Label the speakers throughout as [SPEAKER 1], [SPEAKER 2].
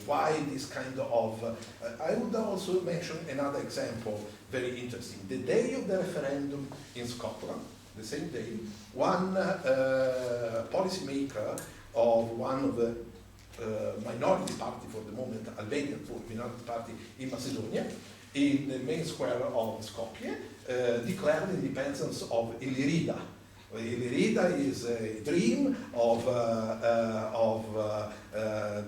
[SPEAKER 1] why this kind of... I would also mention another example, very interesting. The day of the referendum in Scotland, the same day, one policymaker of one of the minority party for the moment, Albanian minority party in Macedonia, in the main square of Skopje, declared the independence of Illyrida. Illyrida is a dream of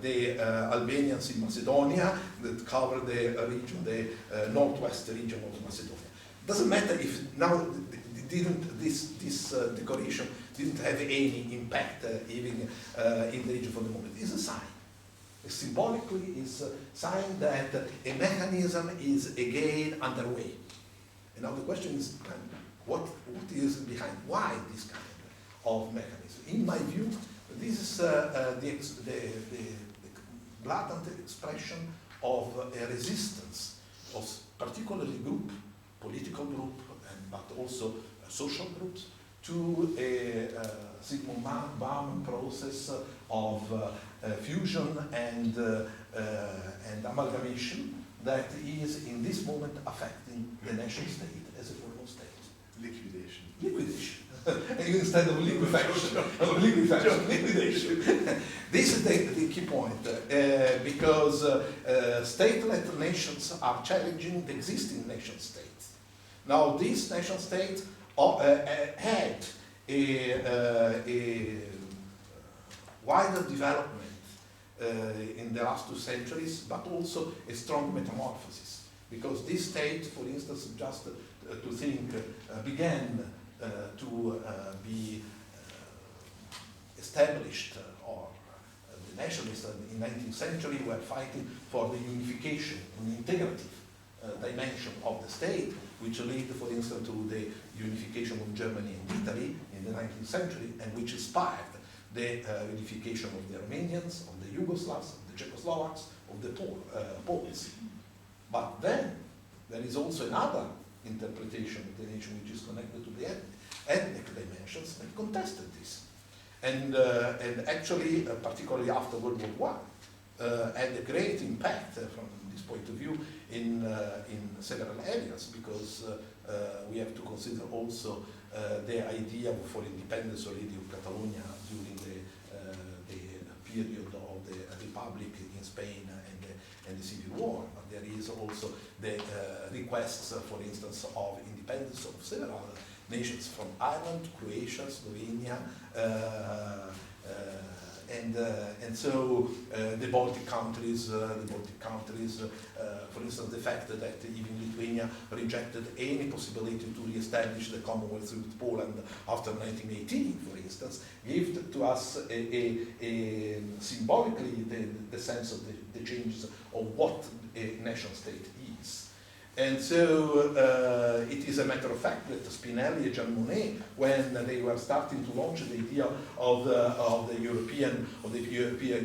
[SPEAKER 1] the Albanians in Macedonia that cover the region, the northwest region of Macedonia. Doesn't matter if now this declaration didn't have any impact even in the region for the moment. It's a sign. Symbolically, it's a sign that a mechanism is again underway. And now the question is, what is behind? Why this kind of mechanism? In my view, this is the blatant expression of a resistance of particularly group, political group, but also social groups, to a Zygmunt Bauman process of fusion and amalgamation that is in this moment affecting the nation state as a formal state.
[SPEAKER 2] Liquidation.
[SPEAKER 1] Liquidation. Instead of liquefaction. Liquidation. This is the key point, because state-led nations are challenging the existing nation states. Now, these nation states had a wider development in the last 2 centuries, but also a strong metamorphosis. Because this state, for instance, just to think, began to be established, or the nationalists in the 19th century were fighting for the unification and integrative dimension of the state, which led, for instance, to the unification of Germany and Italy in the 19th century, and which inspired the unification of the Romanians, of the Yugoslavs, of the Czechoslovaks, of the Poles. But then there is also another interpretation of the nation which is connected to the ethnic dimensions and contested this. And actually, particularly after World War I, had a great impact from this point of view in several areas, because we have to consider also the idea for independence already of Catalonia during the period of the Republic in Spain and the Civil War. But there is also the requests, for instance, of independence of several nations from Ireland, Croatia, Slovenia, and so the Baltic countries, for instance, the fact that even Lithuania rejected any possibility to re-establish the Commonwealth with Poland after 1918, for instance, gave to us symbolically the sense of the changes of what a nation state is. And so it is a matter of fact that Spinelli and Jean Monnet, when they were starting to launch the idea of the European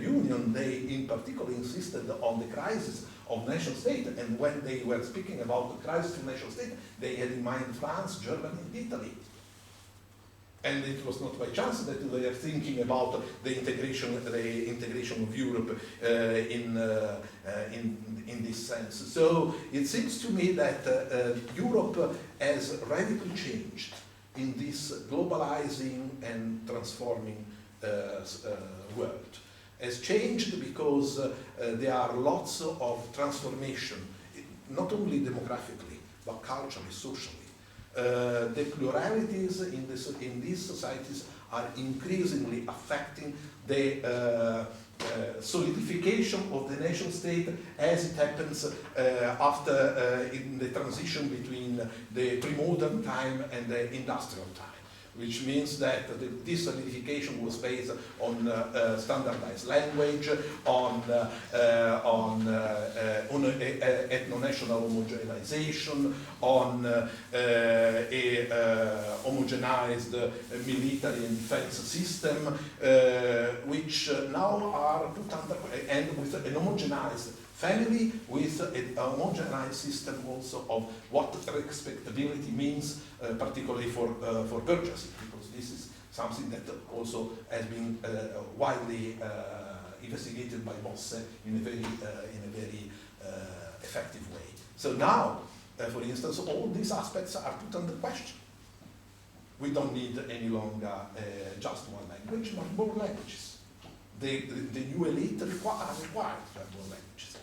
[SPEAKER 1] Union, they in particular insisted on the crisis of nation state. And when they were speaking about the crisis of nation state, they had in mind France, Germany, and Italy. And it was not by chance that they are thinking about the integration of Europe in this sense. So it seems to me that Europe has radically changed in this globalizing and transforming world. Has changed because there are lots of transformation, not only demographically, but culturally, socially. The pluralities in these societies are increasingly affecting the solidification of the nation state as it happens after in the transition between the pre-modern time and the industrial time, which means that this solidification was based on standardized language, on ethno-national homogenization, on a homogenized military and defense system, which now are put under, and with an homogenized family, with a homogenized system also of what respectability means, particularly for burgesy, because this is something that also has been widely investigated by Bosse in a very effective way. So now, for instance, all these aspects are put under question. We don't need any longer just one language, but more languages. The new elite are required to have more languages.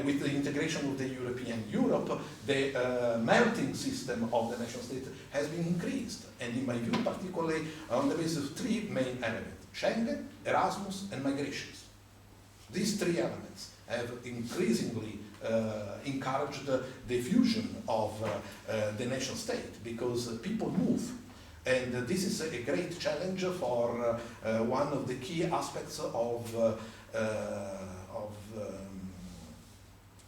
[SPEAKER 1] With the integration of the European Europe, the melting system of the nation state has been increased, and in my view, particularly on the basis of three main elements: Schengen, Erasmus, and migrations. These three elements have increasingly encouraged the fusion of the nation state, because people move. And this is a great challenge for one of the key aspects of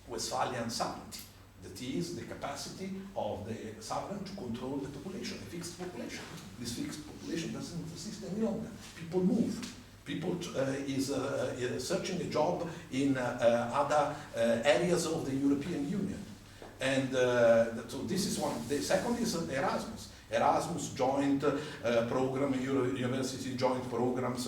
[SPEAKER 1] Westphalian sovereignty. That is the capacity of the sovereign to control the population, a fixed population. This fixed population doesn't exist any longer. People move. People is searching a job in other areas of the European Union. And so this is one. The second is Erasmus. Erasmus joint program, university joint programs,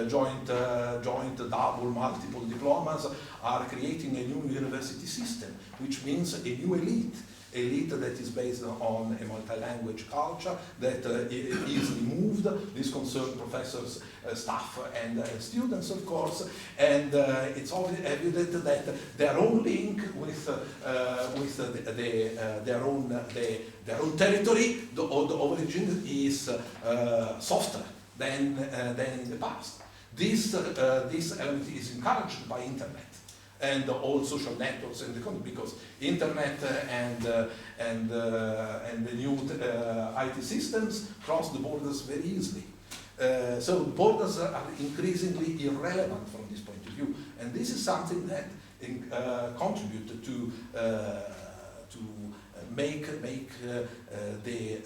[SPEAKER 1] joint double, multiple diplomas are creating a new university system, which means a new elite that is based on a multi-language culture that is easily moved. This concerns professors, staff, and students, of course. And it's obviously evident that their own link with their own territory, the origin, is softer than in the past. This element is encouraged by internet and all social networks and the economy, because internet and the new IT systems cross the borders very easily. So borders are increasingly irrelevant from this point of view, and this is something that contributed to make the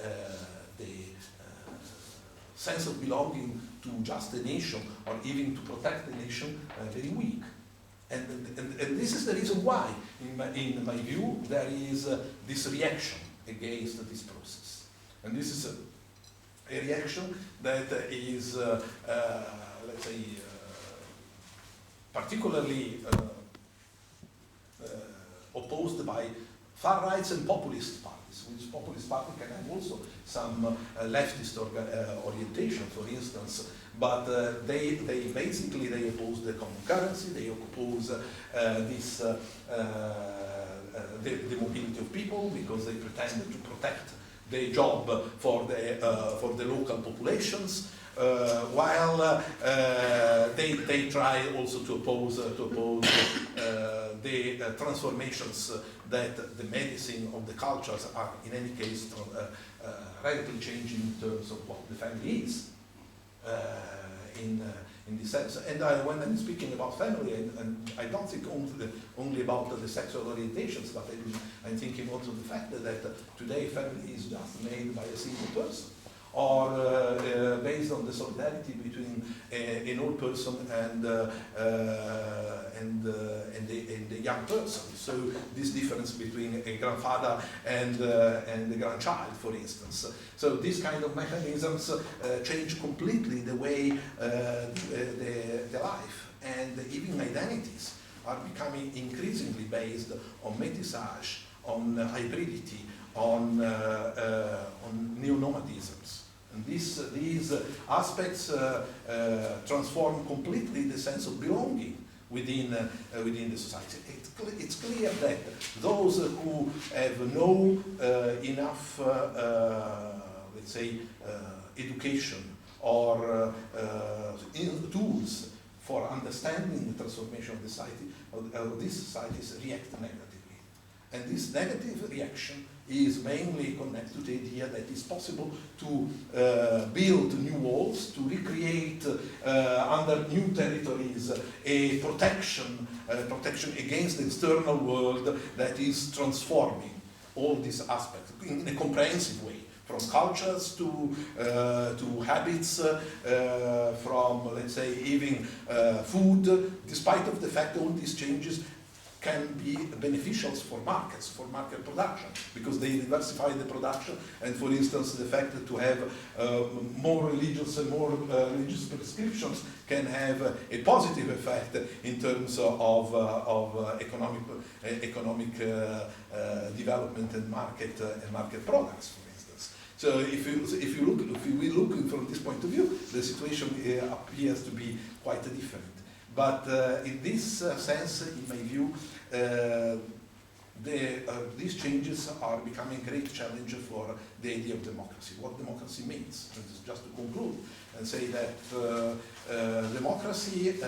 [SPEAKER 1] sense of belonging to just a nation, or even to protect the nation, very weak. And this is the reason why, in my view, there is this reaction against this process. And this is a reaction that is, let's say, particularly opposed by far rights and populist parties. Which populist party can have also some leftist orientation, for instance, but they basically oppose the common currency, they oppose the mobility of people, because they pretend to protect the job for the local populations, while they try also to oppose the transformations that the medicine of the cultures are in any case radically changing in terms of what the family is. In this sense, and when I'm speaking about family, and I don't think only about the sexual orientations, but I'm thinking also the fact that today family is just made by a single person, or based on the solidarity between an old person and the young person. So this difference between a grandfather and a grandchild, for instance. So these kind of mechanisms change completely the way the life and even identities are becoming increasingly based on métissage, on hybridity, on neo-nomadisms. And these aspects transform completely the sense of belonging within the society. It's clear that those who have no enough, let's say, education or tools for understanding the transformation of the society, these societies react negatively. And this negative reaction is mainly connected to the idea that it's possible to build new walls, to recreate under new territories a protection against the external world that is transforming all these aspects in a comprehensive way, from cultures to habits, from, let's say, even food, despite of the fact that all these changes can be beneficial for markets, for market production, because they diversify the production, and for instance, the fact that to have more religious and more religious prescriptions can have a positive effect in terms of economic development and market products, for instance. So if we look from this point of view, the situation appears to be quite different. But in this sense, in my view, these changes are becoming a great challenge for the idea of democracy, what democracy means. And just to conclude and say that democracy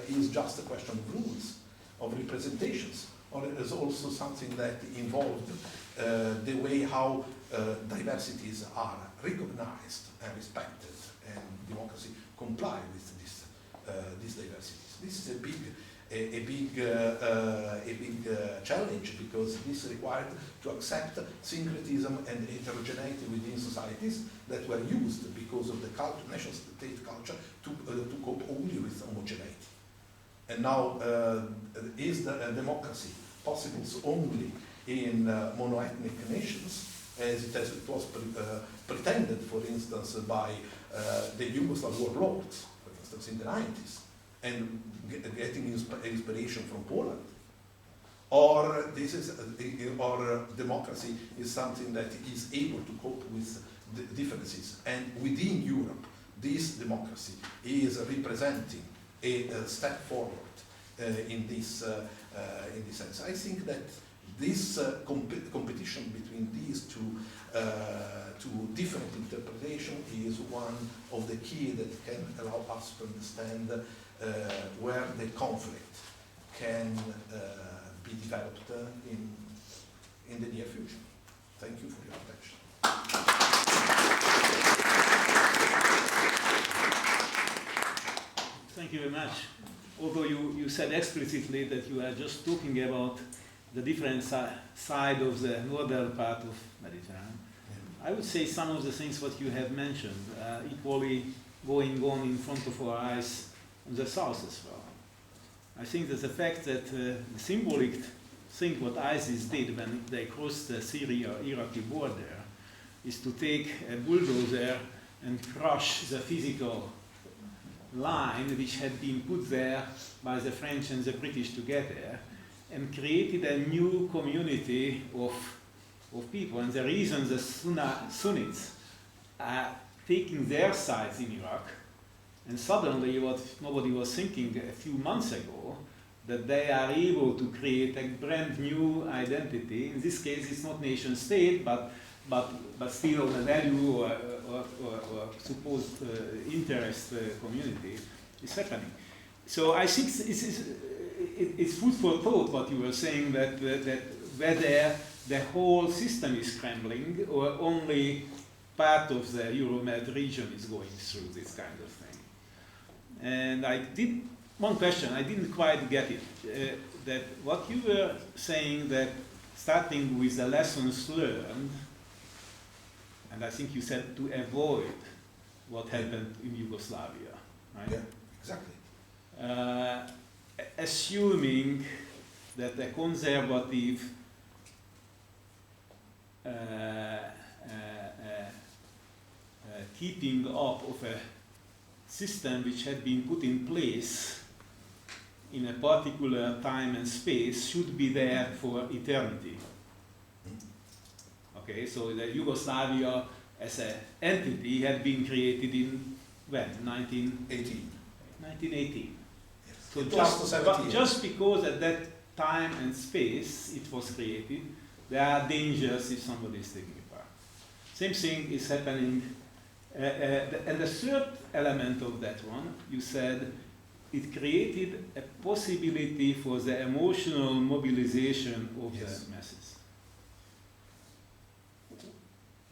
[SPEAKER 1] is just a question of rules, of representations, or it is also something that involved the way how diversities are recognized and respected, and democracy comply with these diversities. This is a big challenge, because this required to accept syncretism and heterogeneity within societies that were used because of the national state culture to cope only with homogeneity. And now, is the democracy possible only in monoethnic nations, as it was pretended, for instance, by the Yugoslav warlords, for instance, in the 90s, and getting inspiration from Poland? Or democracy is something that is able to cope with the differences, and within Europe, this democracy is representing a step forward in this sense. I think that this competition between these two different interpretations is one of the key that can allow us to understand where the conflict can be developed in the near future. Thank you for your attention.
[SPEAKER 2] Thank you very much. Although you said explicitly that you are just talking about the different side of the northern part of Mediterranean, I would say some of the things what you have mentioned equally going on in front of our eyes on the south as well. I think that the fact that the symbolic thing what ISIS did when they crossed the Syria-Iraqi border is to take a bulldozer and crush the physical line which had been put there by the French and the British together, and created a new community of people. And the reason the Sunnis are taking their sides in Iraq, and suddenly what nobody was thinking a few months ago, that they are able to create a brand new identity. In this case, it's not nation state, but still a value or supposed interest community is happening. So I think it's food for thought what you were saying, that whether the whole system is crumbling or only part of the Euromed region is going through this kind of thing. And one question, I didn't quite get it, that what you were saying, that starting with the lessons learned, and I think you said to avoid what happened in Yugoslavia, right?
[SPEAKER 1] Yeah, exactly.
[SPEAKER 2] Assuming that the conservative keeping up of a system which had been put in place in a particular time and space should be there for eternity. Okay, so the Yugoslavia as an entity had been created in when? 1918. 1918.
[SPEAKER 1] Yes.
[SPEAKER 2] So just because at that time and space it was created, there are dangers if somebody is taking it apart. Same thing is happening. And the third element of that one, you said, it created a possibility for the emotional mobilization of the masses.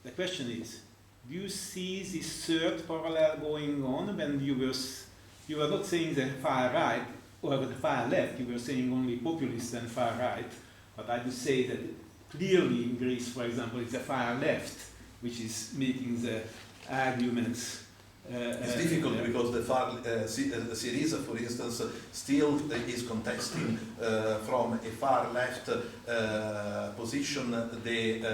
[SPEAKER 2] The question is, do you see this third parallel going on when you were not saying the far right or the far left, you were saying only populist and far right, but I would say that clearly in Greece, for example, it's the far left which is making the arguments
[SPEAKER 1] It's difficult because the Syriza, for instance, still is contesting from a far left position the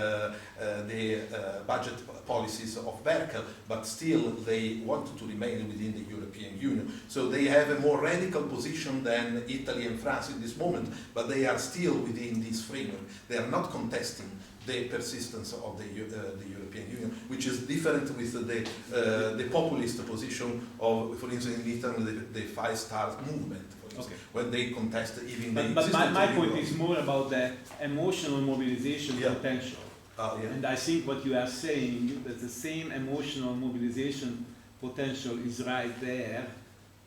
[SPEAKER 1] budget policies of Merkel, but still they want to remain within the European Union. So they have a more radical position than Italy and France in this moment, but they are still within this framework. They are not contesting the persistence of the European Union, which is different with the populist position of, for instance, in Italy, the Five Stars movement, for instance,
[SPEAKER 2] okay.
[SPEAKER 1] when they contest even the
[SPEAKER 2] But my point is more about the emotional mobilization
[SPEAKER 1] Yeah.
[SPEAKER 2] potential.
[SPEAKER 1] Yeah.
[SPEAKER 2] And I think what you are saying, that the same emotional mobilization potential is right there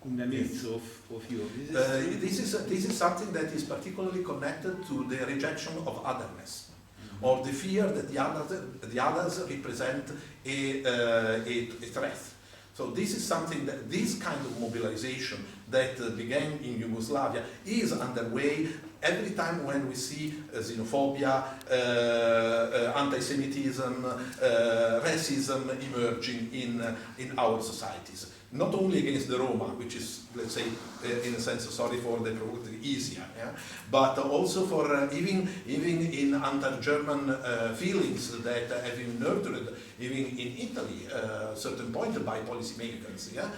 [SPEAKER 2] in the midst of Europe.
[SPEAKER 1] This is something that is particularly connected to the rejection of otherness, or the fear that the others represent a threat. So this is something that this kind of mobilization that began in Yugoslavia is underway every time when we see xenophobia, anti-Semitism, racism emerging in our societies. Not only against the Roma, which is, let's say, in a sense, sorry for the provocative, easier, yeah? But also for even in anti-German feelings that have been nurtured even in Italy, certain point by policymakers. Yeah?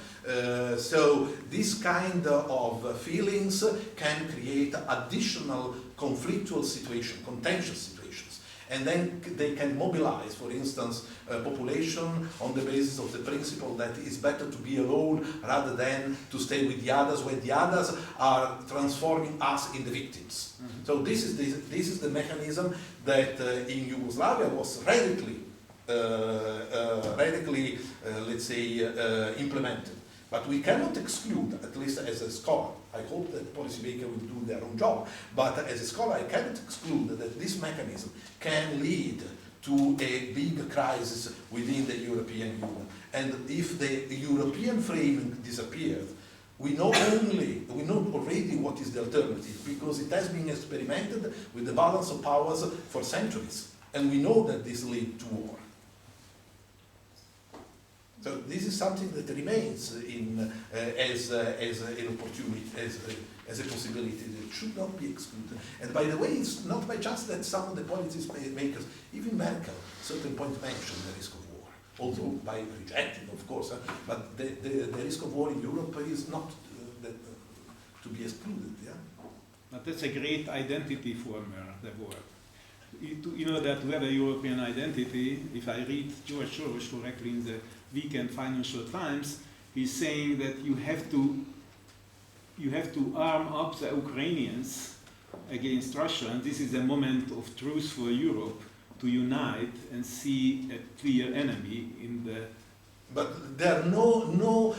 [SPEAKER 1] So this kind of feelings can create additional conflictual situation, contentious situations. And then they can mobilize, for instance, population on the basis of the principle that it's better to be alone rather than to stay with the others, when the others are transforming us in the victims. Mm-hmm. So this is the mechanism that in Yugoslavia was radically, let's say, implemented. But we cannot exclude, at least as a scholar, I hope that policymakers will do their own job, but as a scholar I cannot exclude that this mechanism can lead to a big crisis within the European Union. And if the European framing disappears, we know already what is the alternative, because it has been experimented with the balance of powers for centuries, and we know that this leads to war. So this is something that remains as an opportunity, as a possibility that should not be excluded. And by the way, it's not by chance that some of the policy makers, even Merkel, at a certain point mentioned the risk of war, although by rejecting, of course, but the risk of war in Europe is not to be excluded. Yeah?
[SPEAKER 2] But that's a great identity former, the war. You know that to have a European identity, if I read George Soros correctly in the Weekend Financial Times, he's saying that you have to arm up the Ukrainians against Russia, and this is a moment of truth for Europe to unite and see a clear enemy in the.
[SPEAKER 1] But there are no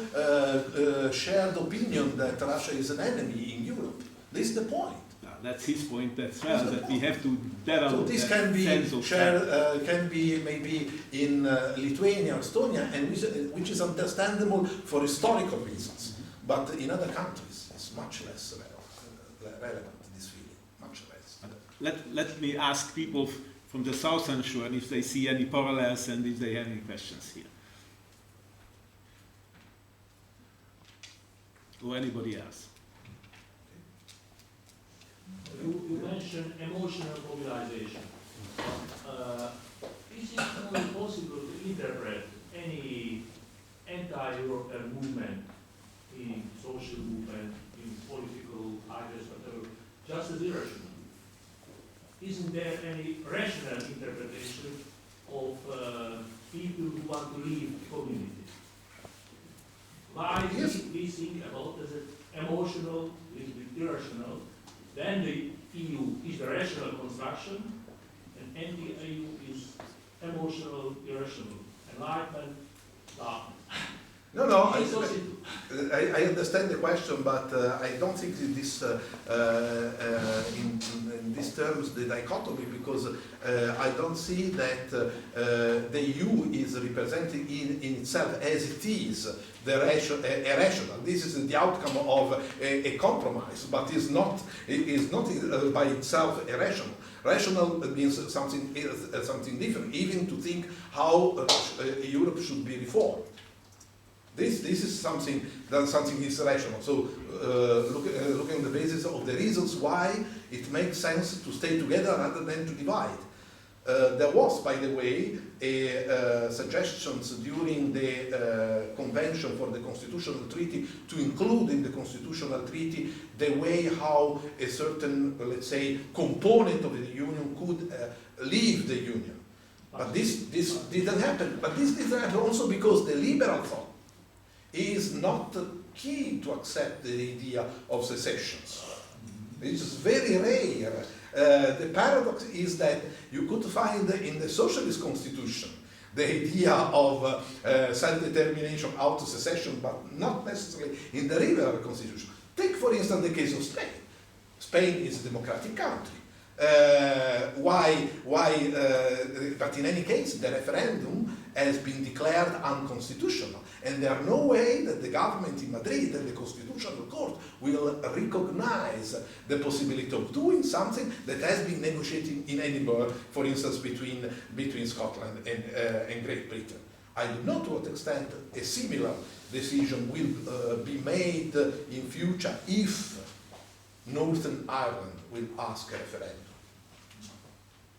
[SPEAKER 1] shared opinion that Russia is an enemy in Europe. This is the point.
[SPEAKER 2] That's his point as well, that we have to develop.
[SPEAKER 1] So this can be shared, can be maybe in Lithuania or Estonia, and which is understandable for historical reasons. But in other countries, it's much less relevant, this feeling, much less.
[SPEAKER 2] Let me ask people from the southern shore if they see any parallels and if they have any questions here. Or anybody else.
[SPEAKER 3] You mentioned emotional mobilization. Is it only possible to interpret any anti-European movement in social movement, in political ideas, whatever, just as irrational? Isn't there any rational interpretation of people who want to leave the community? Why
[SPEAKER 1] Yes.
[SPEAKER 3] we think about as emotional, is irrational? Then the EU is the rational construction, and anti-EU is emotional, irrational, enlightenment, darkness.
[SPEAKER 1] No, I understand the question, but I don't think that this, in these terms, the dichotomy, because I don't see that the EU is representing in itself as it is the irrational. This is the outcome of a compromise, but is not by itself irrational. Rational means something different, even to think how Europe should be reformed. This is something that something is rational. So looking at the basis of the reasons why it makes sense to stay together rather than to divide. There was, by the way, suggestions during the Convention for the Constitutional Treaty to include in the Constitutional Treaty the way how a certain, let's say, component of the Union could leave the Union. But this didn't happen. But this didn't happen also because the liberal thought is not key to accept the idea of secessions. It is very rare. The paradox is that you could find in the socialist constitution the idea of self-determination, auto-secession, but not necessarily in the liberal constitution. Take, for instance, the case of Spain. Spain is a democratic country. But in any case, the referendum has been declared unconstitutional, and there are no way that the government in Madrid and the Constitutional Court will recognize the possibility of doing something that has been negotiated in Edinburgh, for instance, between Scotland and Great Britain. I don't know to what extent a similar decision will be made in future if Northern Ireland will ask a referendum.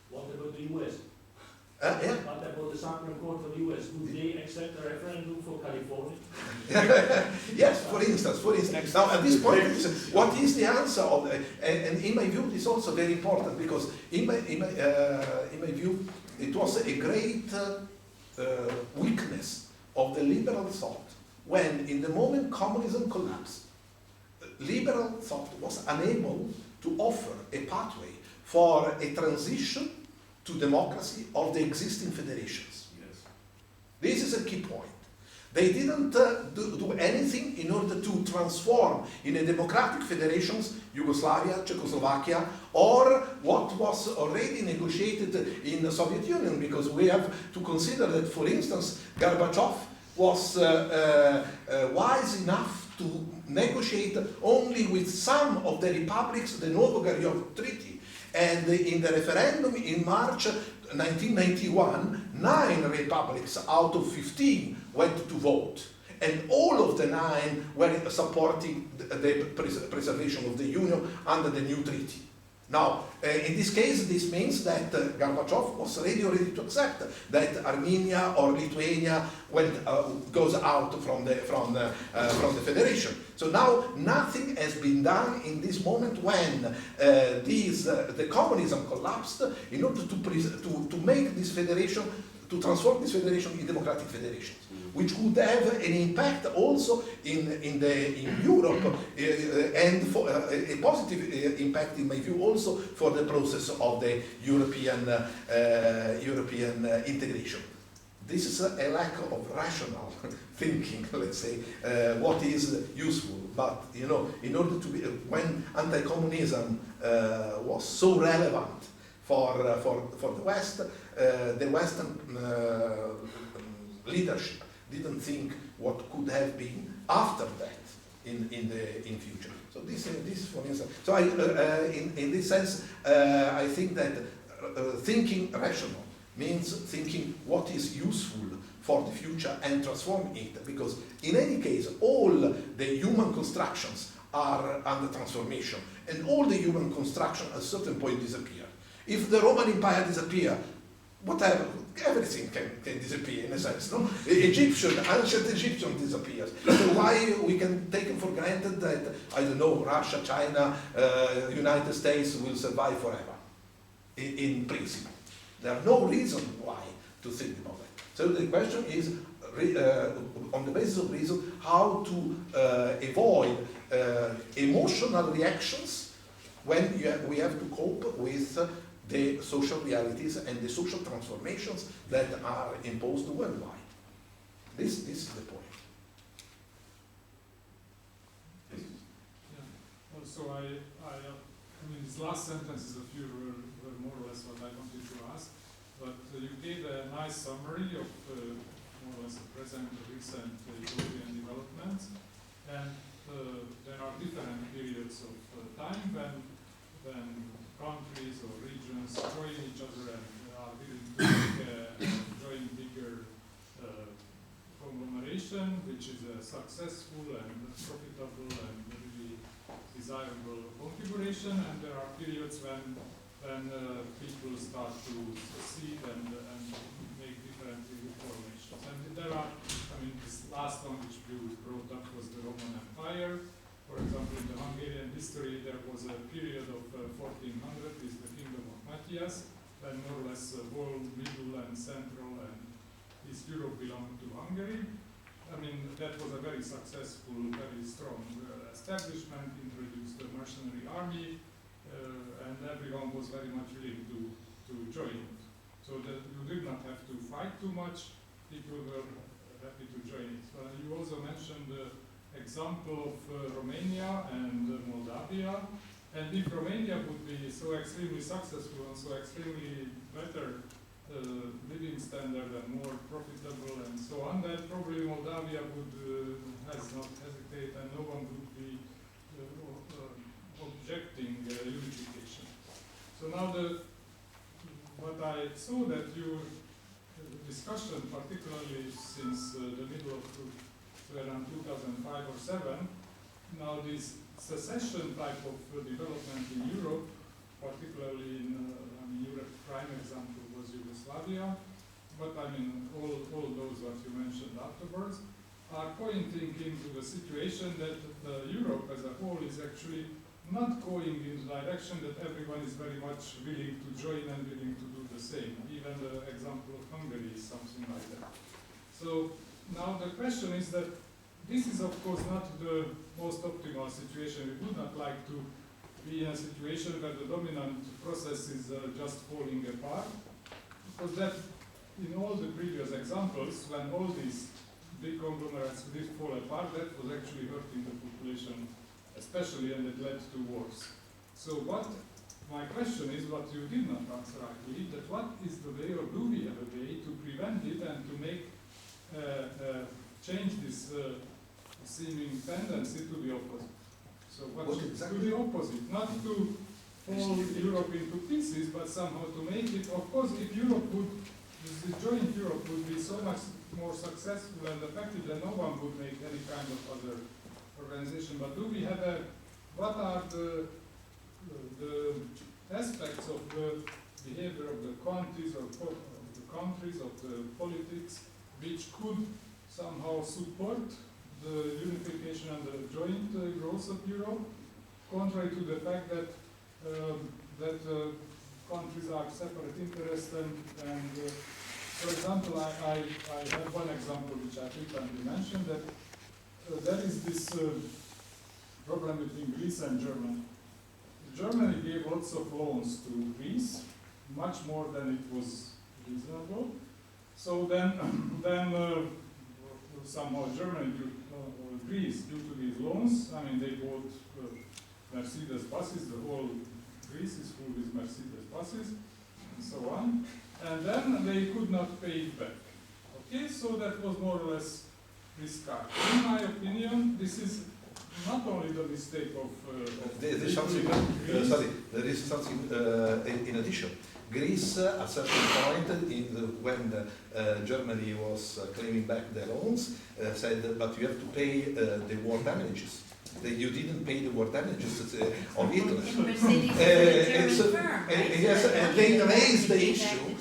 [SPEAKER 3] What about the US?
[SPEAKER 1] Yeah.
[SPEAKER 3] What about the Supreme Court of the US? Would they accept a referendum for California?
[SPEAKER 1] Yes, for instance. Now, at this point, what is the answer of? And in my view, this is also very important because in my view, it was a great weakness of the liberal thought when, in the moment communism collapsed, liberal thought was unable to offer a pathway for a transition to democracy of the existing federations.
[SPEAKER 3] Yes.
[SPEAKER 1] This is a key point. They didn't do anything in order to transform in a democratic federations Yugoslavia, Czechoslovakia, or what was already negotiated in the Soviet Union, because we have to consider that, for instance, Gorbachev was wise enough to negotiate only with some of the republics the Novi SAD Treaty. And in the referendum in March 1991, 9 republics out of 15 went to vote. And all of the 9 were supporting the preservation of the Union under the new treaty. Now, in this case, this means that Gorbachev was ready already to accept that Armenia or Lithuania goes out from the federation. So now nothing has been done in this moment when the communism collapsed in order to make this federation, to transform this federation in democratic federations, which would have an impact also in Europe and for a positive impact, in my view, also for the process of the European integration. This is a lack of rational thinking, let's say, what is useful. But, you know, in order to be, when anti-communism was so relevant for the West, the Western leadership didn't think what could have been after that in future. So this for instance. So in this sense, I think that thinking rational means thinking what is useful for the future and transform it, because in any case all the human constructions are under transformation, and all the human construction at a certain point disappear. If the Roman Empire disappear, whatever, everything can disappear in a sense, no? Ancient Egyptian disappears. So why we can take it for granted that, I don't know, Russia, China, United States will survive forever, in principle. There are no reason why to think about that. So the question is, on the basis of reason, how to avoid emotional reactions when we have to cope with the social realities and the social transformations that are imposed worldwide. This is the point.
[SPEAKER 4] Yeah. Also, I mean, these last sentences of you were more or less what I wanted to ask, but you gave a nice summary of more or less the present, recent European developments, and there are different periods of time when countries or regions join each other and are willing to join bigger conglomerations. configuration, which is a successful and profitable and really desirable configuration, and there are periods when people start to succeed and make different reformations. And there are, I mean, this last one which you brought up was the Roman Empire. For example, in the Hungarian history, there was a period of 1400, is the kingdom of Matthias, when more or less whole Middle and Central and East Europe belonged to Hungary. I mean, that was a very successful, very strong establishment, introduced the mercenary army, and everyone was very much willing to join it. So that you did not have to fight too much, people were happy to join it. You also mentioned the example of Romania and Moldavia, and if Romania would be so extremely successful and so extremely better living standard and more profitable and so on, then probably Moldavia would has not hesitate and no one would be objecting unification. So now what I saw that your discussion, particularly since the middle of around 2005 or 7, now this secession type of development in Europe, particularly in Europe, prime example was Yugoslavia, but I mean all those what you mentioned afterwards, are pointing into the situation that Europe as a whole is actually not going in the direction that everyone is very much willing to join and willing to do the same. Even the example of Hungary is something like that. So now the question is that this is of course not the most optimal situation. We would not like to be in a situation where the dominant process is just falling apart, because that in all the previous examples, when all these big conglomerates did fall apart, that was actually hurting the population especially, and it led to wars. So what my question is, what you did not answer, I believe, that what is the way, or do we have a way to prevent it and to make change this seeming tendency to the opposite? So what exactly? To the opposite, not to fall Europe into pieces, but somehow to make it, of course, if Europe would, the joint Europe would be so much more successful and effective, then no one would make any kind of other organization. But do we have what are the aspects of the behavior of the countries, of the politics, which could somehow support the unification and the joint growth of Europe, contrary to the fact that countries are separate interests and for example, I have one example which I frequently mentioned, that there is this problem between Greece and Germany. Germany gave lots of loans to Greece, much more than it was reasonable. So then somehow Germany, Greece, due to these loans, I mean, they bought Mercedes buses, the whole Greece is full with Mercedes buses, and so on. And then they could not pay it back. Okay, so that was more or less discarded. In my opinion, this is not only the mistake of
[SPEAKER 1] there is something, in addition. Greece, at certain point, when Germany was claiming back their loans, said, but you have to pay the war damages. You didn't pay the war damages of Italy. Yes, and they raised the issue,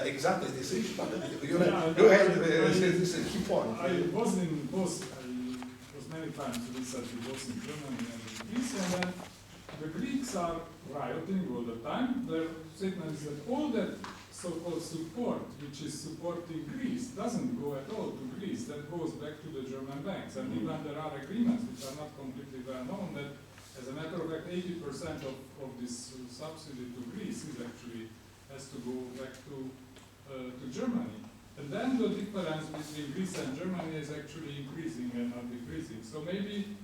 [SPEAKER 1] exactly this issue. But you had this key point.
[SPEAKER 4] I was in both, I was many times to research both in Germany and in Greece, and then the Greeks are rioting all the time. Their statement is that all that so-called support, which is supporting Greece, doesn't go at all to Greece. That goes back to the German banks. And even there are agreements which are not completely well known that, as a matter of fact, 80% of this subsidy to Greece is actually has to go back to Germany. And then the difference between Greece and Germany is actually increasing and not decreasing. So maybe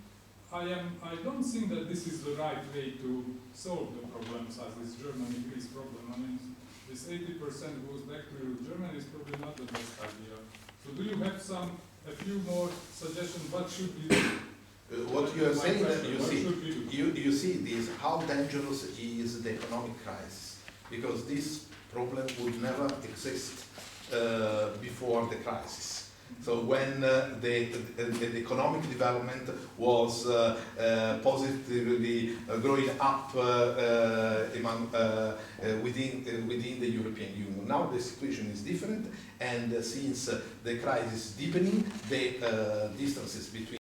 [SPEAKER 4] I don't think that this is the right way to solve the problems as this Germany-Greece problem. I mean, this 80% goes back to Germany is probably not the best idea. So do you have a few more suggestions? What should we do?
[SPEAKER 1] What you are saying, you see this, how dangerous is the economic crisis, because this problem would never exist before the crisis. So when the economic development was positively growing up within the European Union. Now the situation is different, and since the crisis is deepening, the distances between